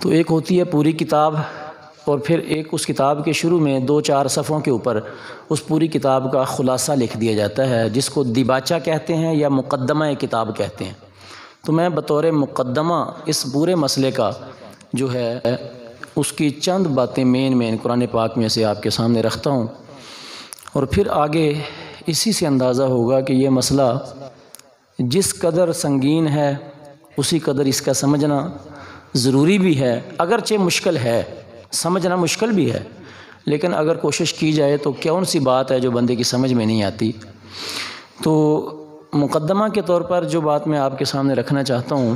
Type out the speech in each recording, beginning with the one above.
تو ایک ہوتی ہے پوری کتاب، اور پھر ایک اس کتاب کے شروع میں 2-4 صفحوں کے اوپر اس پوری کتاب کا خلاصہ لکھ دیا جاتا ہے، جس کو دیباچہ کہتے ہیں یا مقدمہ کتاب کہتے ہیں۔ تو میں بطور مقدمہ اس پورے مسئلے کا جو ہے اس کی چند باتیں مین قرآن پاک میں سے آپ کے سامنے رکھتا ہوں، اور پھر آگے اسی سے اندازہ ہوگا کہ یہ مسئلہ جس قدر سنگین ہے اسی قدر اس کا سمجھنا ضروری بھی ہے، اگرچہ مشکل ہے، سمجھنا مشکل بھی ہے، لیکن اگر کوشش کی جائے تو کون سی بات ہے جو بندے کی سمجھ میں نہیں آتی۔ تو مقدمہ کے طور پر جو بات میں آپ کے سامنے رکھنا چاہتا ہوں،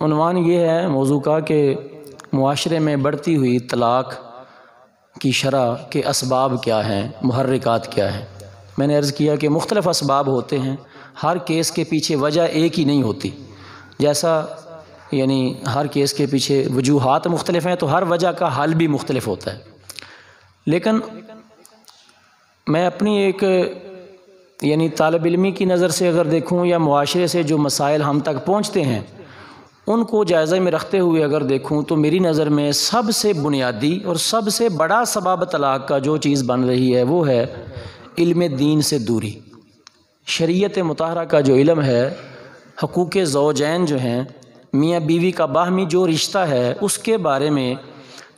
عنوان یہ ہے موضوع کا کہ معاشرے میں بڑھتی ہوئی طلاق کی شرح کے اسباب کیا ہیں، محرکات کیا ہیں۔ میں نے عرض کیا کہ مختلف اسباب ہوتے ہیں، ہر کیس کے پیچھے وجہ ایک ہی نہیں ہوتی، جیسا یعنی ہر کیس کے پیچھے وجوہات مختلف ہیں تو ہر وجہ کا حل بھی مختلف ہوتا ہے۔ لیکن میں اپنی ایک یعنی طالب علمی کی نظر سے اگر دیکھوں یا معاشرے سے جو مسائل ہم تک پہنچتے ہیں ان کو جائزے میں رکھتے ہوئے اگر دیکھوں تو میری نظر میں سب سے بنیادی اور سب سے بڑا سبب طلاق کا جو چیز بن رہی ہے وہ ہے علم دین سے دوری۔ شریعت مطہرہ کا جو علم ہے، حقوق زوجین جو ہیں، میاں بیوی کا باہمی جو رشتہ ہے، اس کے بارے میں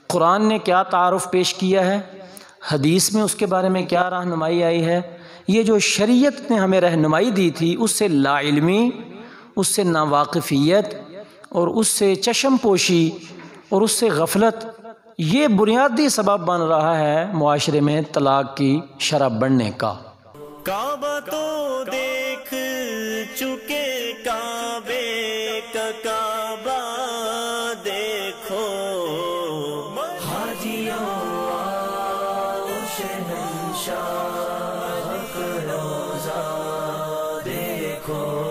قرآن نے کیا تعارف پیش کیا ہے، حدیث میں اس کے بارے میں کیا رہنمائی آئی ہے، یہ جو شریعت نے ہمیں رہنمائی دی تھی اس سے لا علمی، اس سے ناواقفیت اور اس سے چشم پوشی اور اس سے غفلت، یہ بنیادی سبب بن رہا ہے معاشرے میں طلاق کی شرح بڑھنے کا۔ کعبہ تو دیکھ چکے، کعبے کا کعبہ دیکھو، حاجیوں آؤ شہنشاہ کا روضہ دیکھو۔